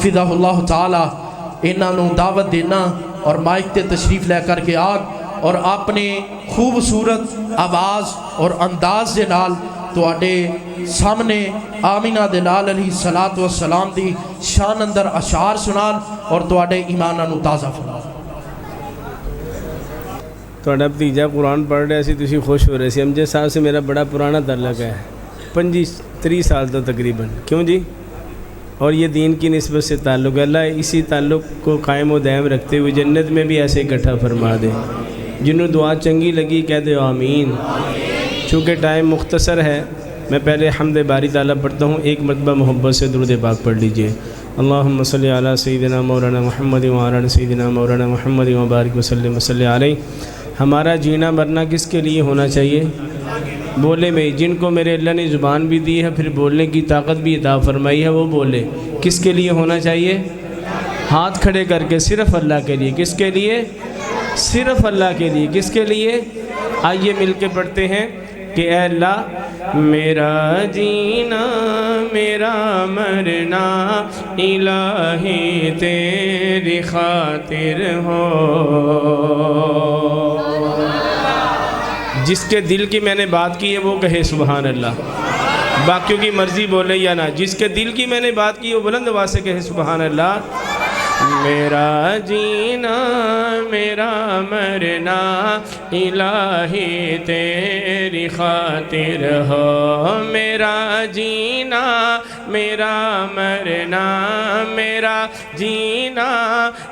حفظہ تعالی انہوں دعوت دینا اور مائک تے تشریف لے کر کے اور اپنے خوبصورت آواز اور انداز دے نال تواڈے سامنے آمینہ دے لال علیہ الصلوۃ والسلام دی شان اندر اشعار سنان اور تواڈے ایماناں نو تازہ فرمان۔ تھوڑا بھتیجا قرآن پڑھ رہا سی، تسی خوش ہو رہے سی۔ امجد صاحب سے میرا بڑا پرانا تعلق ہے، 25-30 سال تو تقریباً، کیوں جی؟ اور یہ دین کی نسبت سے تعلق ہے۔ اللہ اسی تعلق کو قائم و دائم رکھتے ہوئے جنت میں بھی ایسے اکٹھا فرما دے۔ جنہوں دعا چنگی لگی کہہ دے آمین۔ چونکہ ٹائم مختصر ہے، میں پہلے حمد باری تعالیٰ پڑھتا ہوں، ایک مرتبہ محبت سے درود پاک پڑھ لیجئے۔ اللہم صلی علی سیدنا مولانا محمد وعلی سیدنا مولانا محمد وبارک وسلم وصلی علیہ۔ ہمارا جینا مرنا کس کے لیے ہونا چاہیے؟ بولے میں، جن کو میرے اللہ نے زبان بھی دی ہے پھر بولنے کی طاقت بھی عطا فرمائی ہے، وہ بولے۔ کس کے لیے ہونا چاہیے؟ ہاتھ کھڑے کر کے، صرف اللہ کے لیے۔ کس کے لیے؟ صرف اللہ کے لیے۔ کس کے لیے؟ آئیے مل کے پڑھتے ہیں کہ اے اللہ میرا جینا میرا مرنا الہی تیری خاطر ہو۔ جس کے دل کی میں نے بات کی ہے وہ کہے سبحان اللہ، باقیوں کی مرضی بولے یا نہ۔ جس کے دل کی میں نے بات کی ہے وہ بلند آواز سے کہے سبحان اللہ۔ میرا جینا میرا مرنا الہی تیری خاطر ہو۔ میرا جینا میرا مرنا، میرا جینا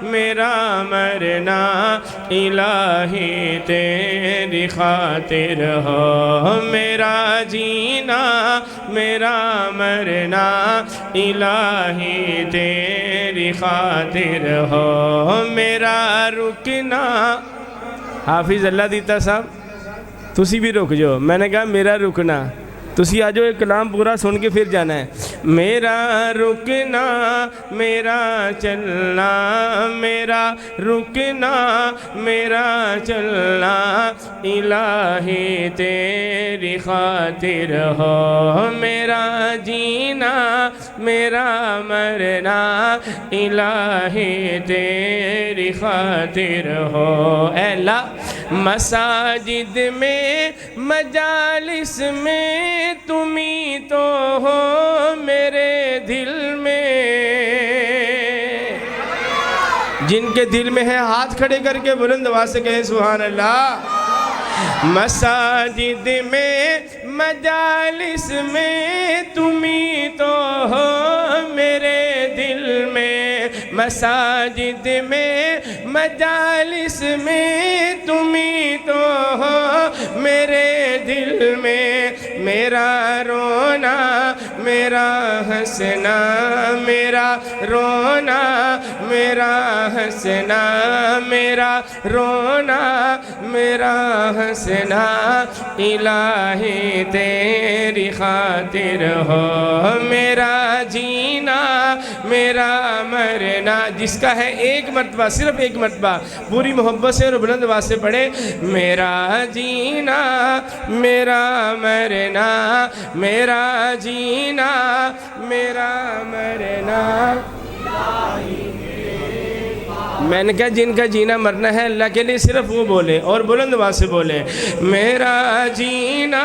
میرا مرنا الہی تیری خاطر ہو۔ میرا جینا میرا مرنا الہی تیری خاطر ہو۔ میرا رکنا، حافظ اللہ دیتا صاحب تسی بھی رک جاؤ، میں نے کہا میرا رکنا، تسی آ جاؤ، ایک کلام پورا سن کے پھر جانا ہے۔ میرا رکنا میرا چلنا، میرا رکنا میرا چلنا الہی تیری خاطر ہو۔ میرا جینا میرا مرنا الہی تیری خاطر ہو۔ اے اللہ مساجد میں مجالس میں تمہیں تو ہو میرے دل میں۔ جن کے دل میں ہے ہاتھ کھڑے کر کے بلند آواز سے کہے سبحان اللہ۔ مساجد میں مجالس میں تمہیں تو ہو میرے دل میں۔ مساجد میں مجالس میں تمہیں تو ہو میرے دل میں۔ میرا رونا میرا ہنسنا، میرا رونا میرا ہنسنا، میرا رونا میرا ہنسنا الہی تیری خاطر ہو۔ میرا جینا میرا مرنا، جس کا ہے ایک مرتبہ، صرف ایک مرتبہ پوری محبت سے اور بلند آواز سے پڑھے۔ میرا جینا میرا مرنا، میرا جینا میرا مرنا۔ میں نے کہا جن کا جینا مرنا ہے اللہ کے لیے صرف وہ بولے اور بلند آواز سے بولے۔ میرا جینا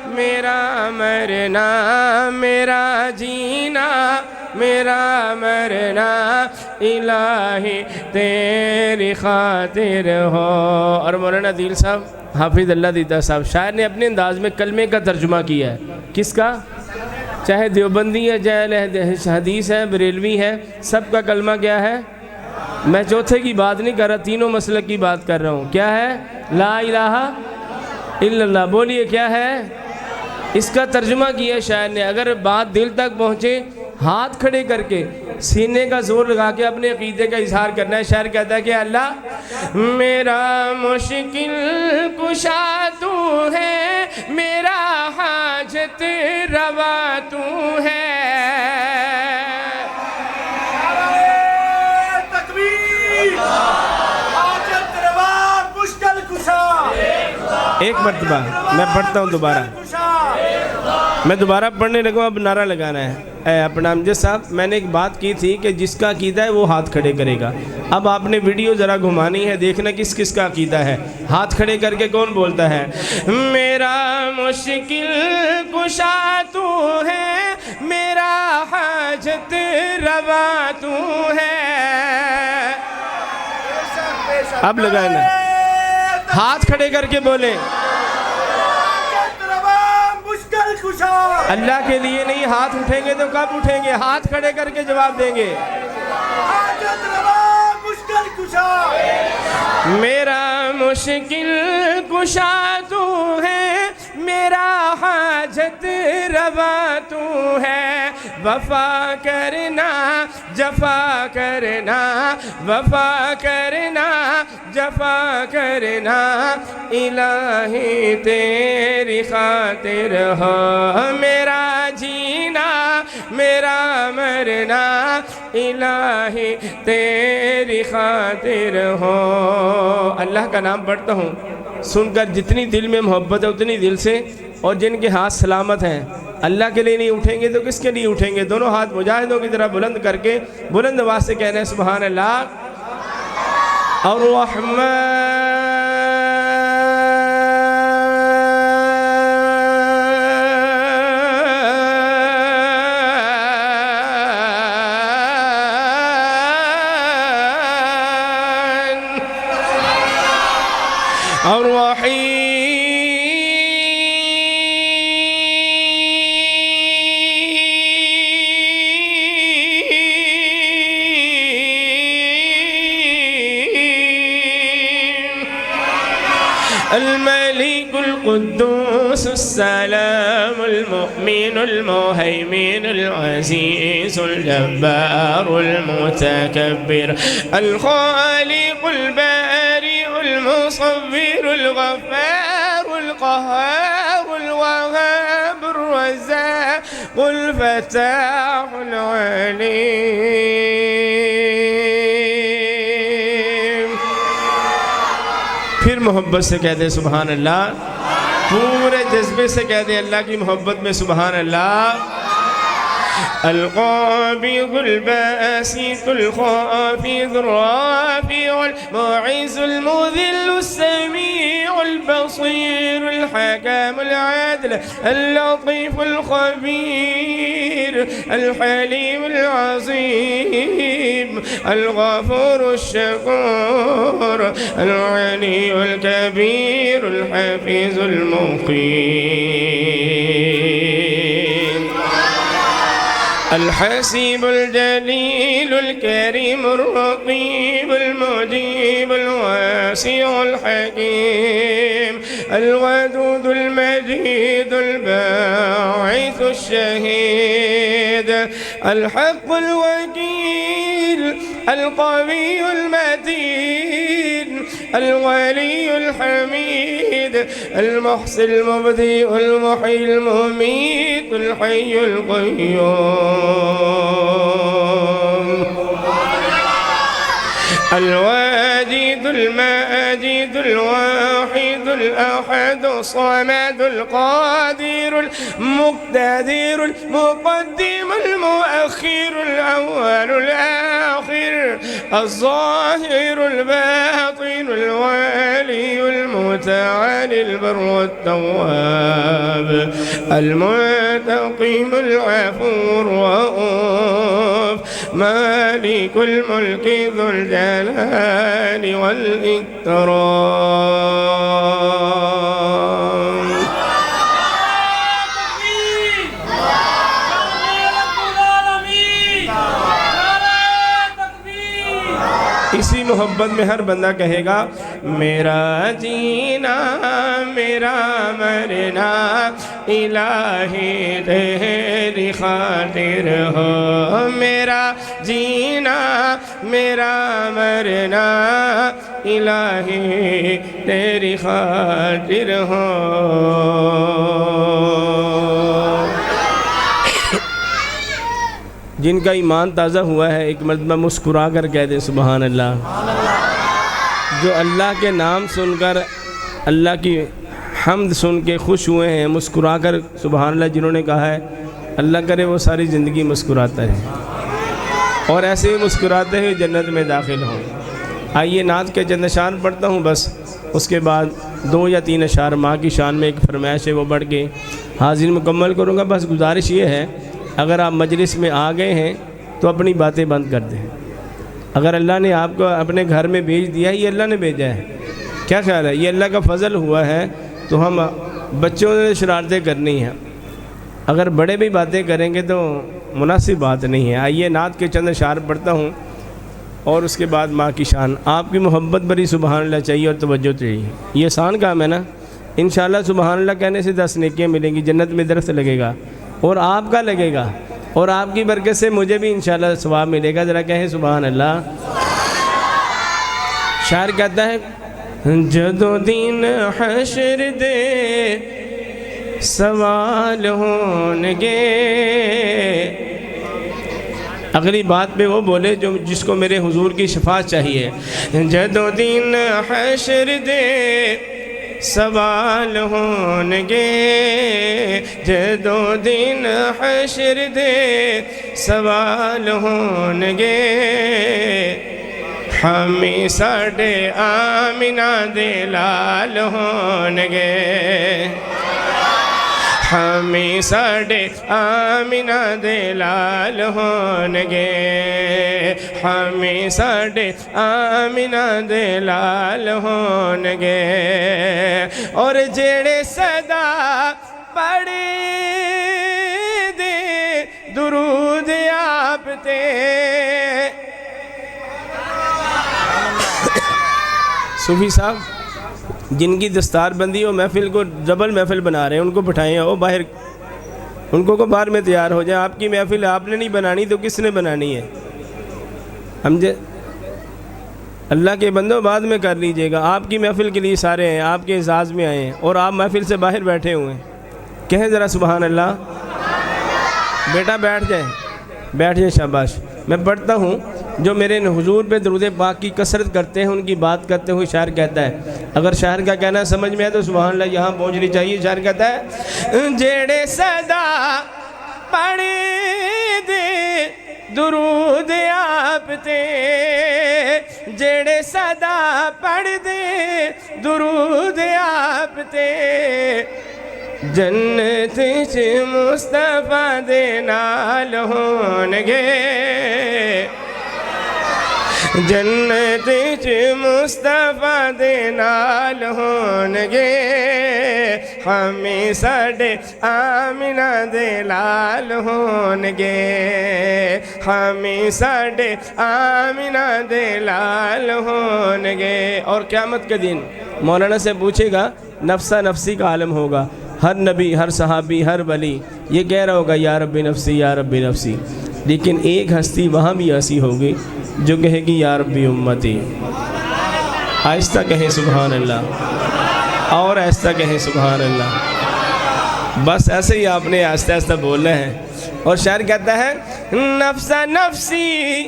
میرا مرنا، میرا جینا میرا مرنا الہی تیری خاطر ہو۔ اور مولانا عدیل صاحب، حافظ اللہ دیتا صاحب، شاعر نے اپنے انداز میں کلمے کا ترجمہ کیا ہے۔ کس کا؟ چاہے دیوبندی ہے، چاہے حدیث ہے، بریلوی ہے، سب کا کلمہ کیا ہے؟ میں چوتھے کی بات نہیں کر رہا، تینوں مسلک کی بات کر رہا ہوں۔ کیا ہے؟ لا الہ الا اللہ۔ بولیے کیا ہے؟ اس کا ترجمہ کیا شاعر نے۔ اگر بات دل تک پہنچے، ہاتھ کھڑے کر کے سینے کا زور لگا کے اپنے عقیدے کا اظہار کرنا ہے۔ شاعر کہتا ہے کہ اللہ میرا مشکل کشا تو ہے، میرا حاجت روا تو ہے۔ ایک مرتبہ میں پڑھتا ہوں دوبارہ۔ میں دوبارہ پڑھنے لگوں، اب نعرہ لگانا ہے۔ اپنا امجد صاحب، میں نے ایک بات کی تھی کہ جس کا عقیدہ ہے وہ ہاتھ کھڑے کرے گا۔ اب آپ نے ویڈیو ذرا گھمانی ہے، دیکھنا کس کس کا عقیدہ ہے۔ ہاتھ کھڑے کر کے کون بولتا ہے؟ میرا مشکل کشا تو ہے، میرا حاجت روا تو ہے۔ اب لگانا، ہاتھ کھڑے کر کے بولے۔ اللہ کے لیے نہیں، ہاتھ اٹھیں گے تو کب اٹھیں گے؟ ہاتھ کھڑے کر کے جواب دیں گے۔ میرا مشکل کشا تو ہے، میرا حاجت روا تو ہے۔ وفا کرنا جفا کرنا، وفا کرنا جفا کرنا، الہی تیری خاطر ہو میرا جینا میرا مرنا، الہی تیری خاطر ہو۔ اللہ کا نام پڑھتا ہوں، سن کر جتنی دل میں محبت ہے اتنی دل سے، اور جن کے ہاتھ سلامت ہیں اللہ کے لیے نہیں اٹھیں گے تو کس کے لیے اٹھیں گے؟ دونوں ہاتھ مجاہدوں کی طرح بلند کر کے بلند آواز سے کہنا ہے سبحان اللہ۔ الملك القدوس السلام المؤمن المهيمن العزيز الجبار المتكبر الخالق البارئ المصور الغفار القهار الوهاب الرزاق الفتاح العليم۔ پھر محبت سے کہہ دے سبحان اللہ، پورے جذبے سے کہہ دے اللہ کی محبت میں سبحان اللہ۔ القابض الباسط الخافض الرافع المعز المذل السميع البصير الحكم العادل اللطيف الخبير الحليم العظيم الغفور الشكور العلي الكبير الحفيظ المقيم الحسيب الجليل الكريم الرقيب المجيب الواسع الحكيم الودود المجيد الباعث الشهيد الحق الوكيل القوي المتين الولي الحميد المحصي المبدئ المحيي المميت الحي القيوم الواجد الماجد الواحد الأحد الصمد القادر المقتدر المقدم المؤخر الأول الآخر الظاهر الباطن الوالي المتعالي البر التواب المنتقم العفو الرؤوف مالك الملك ذو الجلال والإكرام۔ اسی محبت میں ہر بندہ کہے گا میرا جینا میرا مرنا الہی تیری خاطر ہو، میرا جینا میرا مرنا الہی تیری خاطر ہو۔ جن کا ایمان تازہ ہوا ہے ایک مرتبہ مسکرا کر کہہ دیں سبحان اللہ۔ جو اللہ کے نام سن کر اللہ کی حمد سن کے خوش ہوئے ہیں, مسکرا کر سبحان اللہ جنہوں نے کہا ہے, اللہ کرے وہ ساری زندگی مسکراتا ہے اور ایسے ہی مسکراتے ہوئے جنت میں داخل ہوں. آئیے نعت کے چند اشعار پڑھتا ہوں, بس اس کے بعد 2 یا 3 اشعار ماں کی شان میں ایک فرمائش ہے وہ پڑھ کے حاضر مکمل کروں گا. بس گزارش یہ ہے, اگر آپ مجلس میں آ گئے ہیں تو اپنی باتیں بند کر دیں. اگر اللہ نے آپ کو اپنے گھر میں بھیج دیا ہے, یہ اللہ نے بھیجا ہے, کیا خیال ہے, یہ اللہ کا فضل ہوا ہے, تو ہم بچوں نے شرارتیں کرنی ہیں, اگر بڑے بھی باتیں کریں گے تو مناسب بات نہیں ہے. آئیے نعت کے چند اشعار پڑھتا ہوں اور اس کے بعد ماں کی شان. آپ کی محبت بری سبحان اللہ چاہیے اور توجہ چاہیے. یہ آسان کام ہے نا, انشاءاللہ سبحان اللہ کہنے سے 10 نیکیاں ملیں گی, جنت میں درخت لگے گا اور آپ کا لگے گا, اور آپ کی برکت سے مجھے بھی انشاءاللہ ثواب ملے گا. ذرا کہیں سبحان اللہ. شاعر کہتا ہے, جدو دین حشر دے سوال ہونگے. اگلی بات پہ وہ بولے جس کو میرے حضور کی شفاعت چاہیے. جدو دین حشر دے سوال ہونگے, جدو دین حشر دے سوال ہونگے, ہمیں ساڈے آمینہ دے لال ہونگے, ہمیں ساڈے آمینہ دے لال ہونگے, ہمیں ساڈے آمینہ دے لال ہونگے. اور جڑے صدا پڑھے دے درود آپ تے, صوفی صاحب جن کی دستار بندی ہو محفل کو ڈبل محفل بنا رہے ہیں, ان کو بٹھائیں اور باہر, ان کو باہر میں تیار ہو جائیں. آپ کی محفل آپ نے نہیں بنانی تو کس نے بنانی ہے؟ سمجھے, اللہ کے بندوں بعد میں کر لیجئے گا. آپ کی محفل کے لیے سارے ہیں, آپ کے اعزاز میں آئے ہیں اور آپ محفل سے باہر بیٹھے ہوئے ہیں. کہیں ذرا سبحان اللہ. بیٹا بیٹھ جائیں, شاباش. میں پڑھتا ہوں, جو میرے حضور پہ درود پاک کی کثرت کرتے ہیں ان کی بات کرتے ہوئے شاعر کہتا ہے, اگر شاعر کا کہنا سمجھ میں ہے تو سبحان اللہ یہاں پہنچنی چاہیے. شاعر کہتا ہے, جڑے صدا پڑھے دے درود آپ تے, جڑے صدا پڑھ دے درود آپ تے, جنت چ مصطفیٰ دے نال ہونگے, جنت چ مصطفیٰ دے نال ہونگے, ہمیں ساڈے آمینہ دے لال ہونگے, ہمیں ساڈے آمینہ دے لال ہونگے. اور قیامت کے دن مولانا سے پوچھے گا, نفسہ نفسی کا عالم ہوگا, ہر نبی, ہر صحابی, ہر ولی یہ کہہ رہا ہوگا یا ربی نفسی یا ربی نفسی, لیکن ایک ہستی وہاں بھی ایسی ہوگی جو کہے گی یا ربی امتی. آہستہ کہیں سبحان اللہ, اور آہستہ کہیں سبحان اللہ. بس ایسے ہی آپ نے آہستہ آہستہ بولنا ہے. اور شاعر کہتا ہے, نفسہ نفسی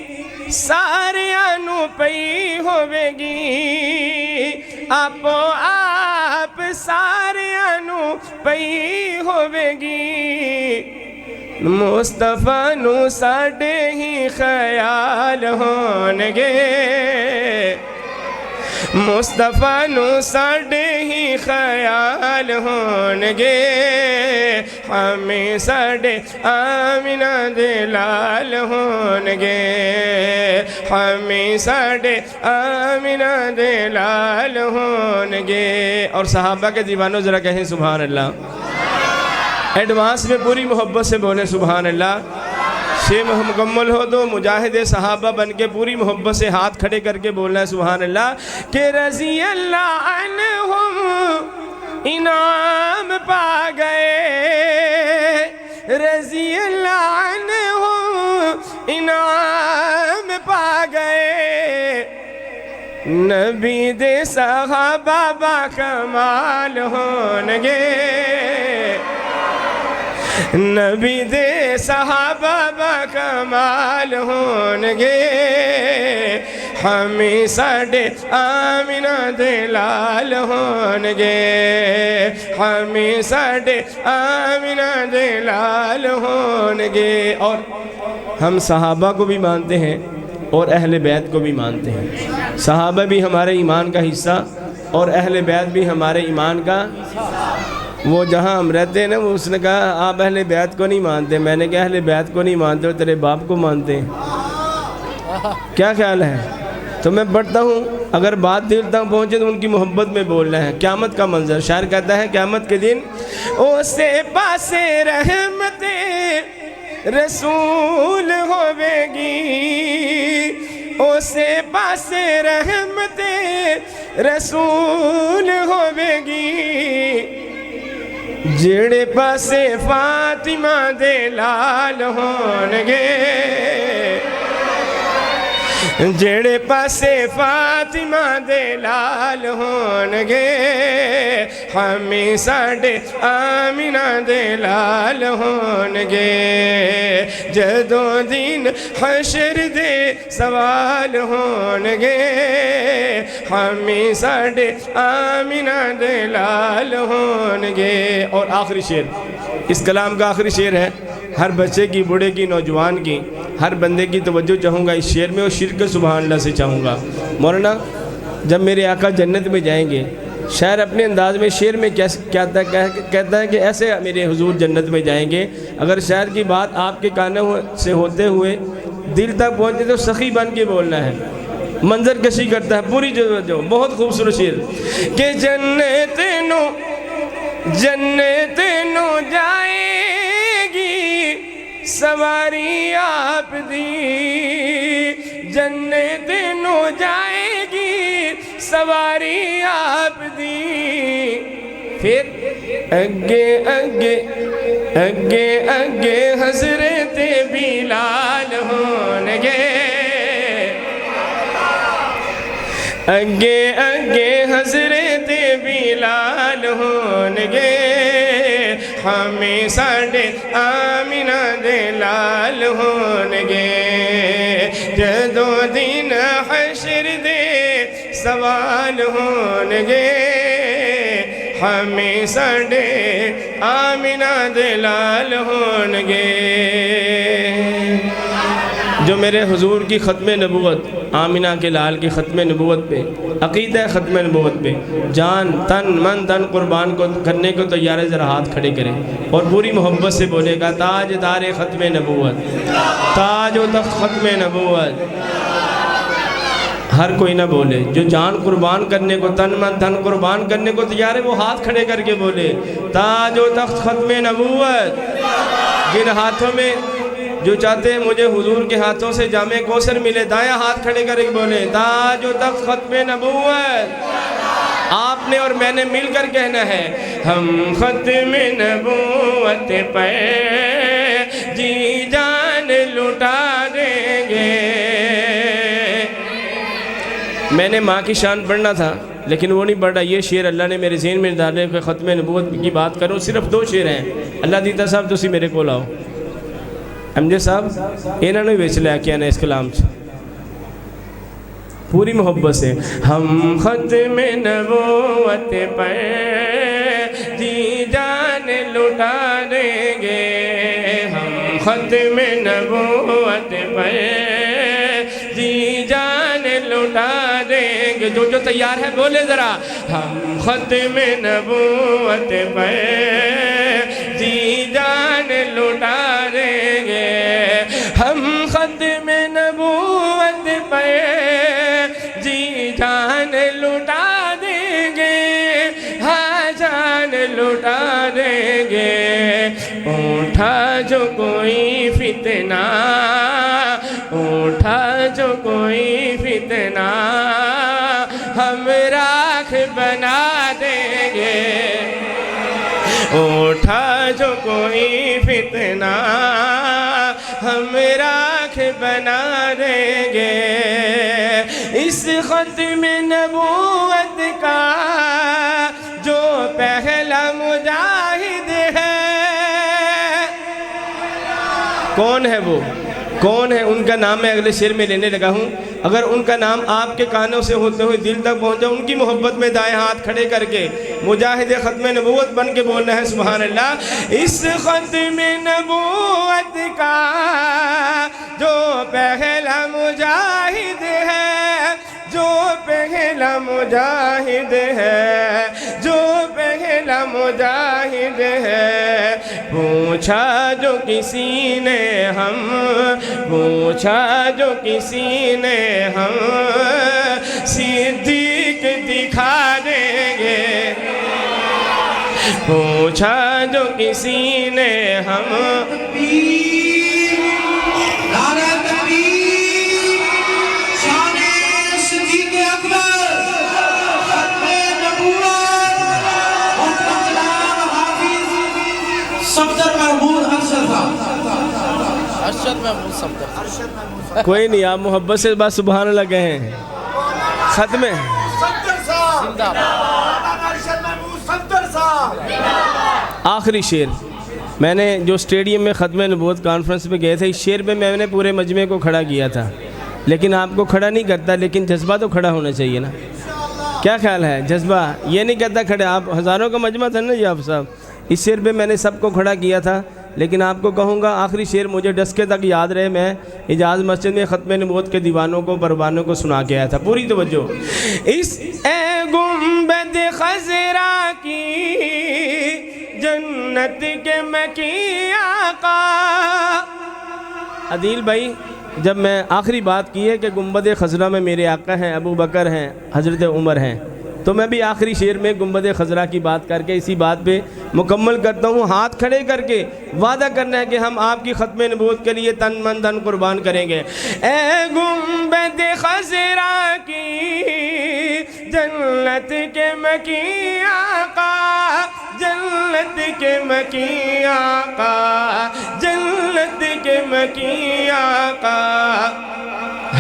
ساریاں نو پئی ہوے گی, آپو آپ ساریاں نو پئی ہوے گی, مصطفیٰ نو ساڈے ہی خیال ہونگے, مصطفیٰ نو ساڈے ہی خیال ہونگے, ہمیں ساڈے آمینہ دے لال ہونگے, ہمیں ساڈے آمینہ دے لال ہونگے. اور صحابہ کے دیوانوں ذرا کہیں سبحان اللہ. ایڈوانس میں پوری محبت سے بولیں سبحان اللہ. شے مکمل ہو تو مجاہد صحابہ بن کے پوری محبت سے ہاتھ کھڑے کر کے بولنا ہے سبحان اللہ. کہ رضی اللہ عنہم انعام پا گئے, رضی اللہ عنہم انعام پا گئے, نبی دے صحابہ با کمال ہونگے, نبی دے صحابہ با کمال ہونگے, ہمیں ساڈے آمینہ دے لال ہون گے ہمیں ساڈے آمینہ دے لال ہون گے اور ہم صحابہ کو بھی مانتے ہیں اور اہل بیت کو بھی مانتے ہیں صحابہ بھی ہمارے ایمان کا حصہ اور اہل بیت بھی ہمارے ایمان کا وہ جہاں ہم رہتے ہیں نا وہ اس نے کہا آپ اہل بیت کو نہیں مانتے میں نے کہا اہل بیت کو نہیں مانتے اور تیرے باپ کو مانتے ہیں کیا خیال ہے تو میں پڑھتا ہوں اگر بات دل تک پہنچے تو ان کی محبت میں بولنا ہے قیامت کا منظر شاعر کہتا ہے قیامت کے دن او سے پاس رحمت رسول ہوے گی او سے پاس رحمت رسول ہوے گی جڑے پاسے فاطمہ دے لال ہون گے جڑے پاسے فاطمہ دے لال ہون گے ہمیں ساڈے آمینہ دے لال ہون گے جدوں دن حشر دے سوال ہون گے ہمیں ساڈے آمینہ دے لال ہون گے اور آخری شعر اس کلام کا آخری شعر ہے ہر بچے کی بوڑھے کی نوجوان کی ہر بندے کی توجہ چاہوں گا اس شعر میں اور شرک سبحان اللہ سے چاہوں گا مولانا جب میرے آقا جنت میں جائیں گے شاعر اپنے انداز میں شعر میں کہتا ہے کہ ایسے میرے حضور جنت میں جائیں گے اگر شاعر کی بات آپ کے کانوں سے ہوتے ہوئے دل تک پہنچے تو سخی بن کے بولنا ہے منظر کشی کرتا ہے پوری جو بہت خوبصورت شعر کہ جنت نو جائے گی سواری آپ دی جنت نو جائے گی سواری آپ دی پھر اگے اگے اگے اگے حضرت بلال ہون گے اگے اگے حضرت بلال ہون گے ہمیں ساڈے آمینہ دے لال ہون گے جدوں دن حشر دے سوال ہون گے ہمیں ساڈے آمینہ دے لال ہون گے جو میرے حضور کی ختم نبوت آمینہ کے لال کی ختم نبوت پہ عقیدہ ختم نبوت پہ جان تن من تن قربان کو کرنے کو تیار ہے ذرا ہاتھ کھڑے کریں اور پوری محبت سے بولے گا تاج دار ختم نبوت تاج و تخت ختم نبوت ہر کوئی نہ بولے جو جان قربان کرنے کو تن من تن قربان کرنے کو تیار ہے وہ ہاتھ کھڑے کر کے بولے تاج و تخت ختم نبوت جن ہاتھوں میں جو چاہتے ہیں مجھے حضور کے ہاتھوں سے جامع کوثر ملے دائیں ہاتھ کھڑے کر کے بولے تاج و تخت ختم نبوت آپ نے اور میں نے مل کر کہنا ہے ہم ختم نبوت پہ جی جان لٹا دیں گے میں نے ماں کی شان پڑھنا تھا لیکن وہ نہیں پڑھا یہ شعر اللہ نے میرے ذہن میں ڈالے کہ ختم نبوت کی بات کروں صرف 2 شعر ہیں اللہ دیتا صاحب تسی میرے کو لاؤ امجد صاحب انہوں نے ویچ لیا کیا نا اس کلام سے پوری محبت سے ہم ختم نبوت پر جی جان لٹا دیں گے ہم ختم نبوت پر جی جان لٹا دیں گے جو تیار ہے بولے ذرا ہم ختم نبوت پر جی جان لٹا دیں گے ہم ختم نبوت پہ جی جان لٹا دیں گے ہاں جان لٹا دیں گے اٹھا جو کوئی فتنہ اٹھا جو کوئی فتنہ ہم راکھ بنا دیں گے اٹھا جو کوئی فتنہ ہم راکھ بنا دیں گے اس ختم نبوت کا جو پہلا مجاہد ہے کون ہے وہ کون ہے ان کا نام میں اگلے شعر میں لینے لگا ہوں. اگر ان کا نام آپ کے کانوں سے ہوتے ہوئے دل تک پہنچا, ان کی محبت میں دائیں ہاتھ کھڑے کر کے مجاہد ختم نبوت بن کے بولنا ہے سبحان اللہ. اس ختم نبوت کا جو پہلا مجاہد ہے, جو پہلا مجاہد ہے, جو پہلا مجاہد ہے, پوچھا جو کسی نے ہم, پوچھا جو کسی نے ہم, صدیق دکھا دیں گے. پوچھا جو کسی نے ہم, نعرہ تکبیر, شان صدیق اکبر, ختم نبوت اور کلام حافظ صفدر محمود ارشد صاحب. ارشد محمود صفدر. کوئی نہیں, آپ محبت سے بس سبحان اللہ کہیں. ختم زندہ آخری شعر میں نے جو اسٹیڈیم میں ختم نبوت کانفرنس پہ گئے تھے, اس شعر پہ میں نے پورے مجمع کو کھڑا کیا تھا, لیکن آپ کو کھڑا نہیں کرتا, لیکن جذبہ تو کھڑا ہونا چاہیے نا. کیا خیال ہے جذبہ؟ یہ نہیں کہتا کھڑے, آپ ہزاروں کا مجمع تھا نا جی آپ صاحب, اس شعر پہ میں نے سب کو کھڑا کیا تھا. لیکن آپ کو کہوں گا آخری شعر مجھے ڈسکے تک یاد رہے, میں حجاز مسجد میں ختم نبوت کے دیوانوں کو پروانوں کو سنا کے آیا تھا. پوری توجہ. اس اے گنبد خضرا کی جنت کے مکی آقا. عدیل بھائی, جب میں آخری بات کی ہے کہ گنبد خضرا میں میرے آقا ہیں, ابو بکر ہیں, حضرت عمر ہیں, تو میں بھی آخری شعر میں گنبد خضرا کی بات کر کے اسی بات پہ مکمل کرتا ہوں. ہاتھ کھڑے کر کے وعدہ کرنا ہے کہ ہم آپ کی ختم نبوت کے لیے تن من دھن قربان کریں گے. اے گنبد خضرا کی جنت کے مکی آقا, جنت کے مکی آقا, جنت کے مکی آقا,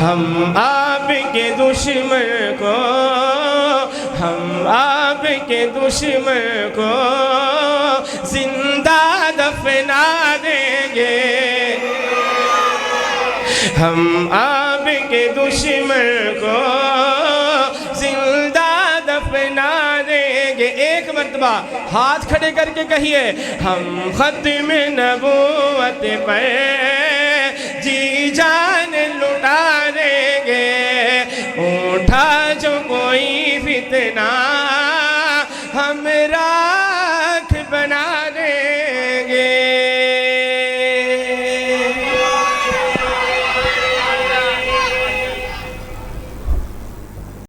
ہم آپ کے دشمن کو, ہم آپ کے دشمن کو زندہ دفنا دیں گے. ہم آپ کے دشمن کو زندہ دفنا دیں گے. ایک مرتبہ ہاتھ کھڑے کر کے کہیے, ہم ختم نبوت پر جی جان لٹا دیں گے. اٹھا جو کوئی فتنہ ہمراہ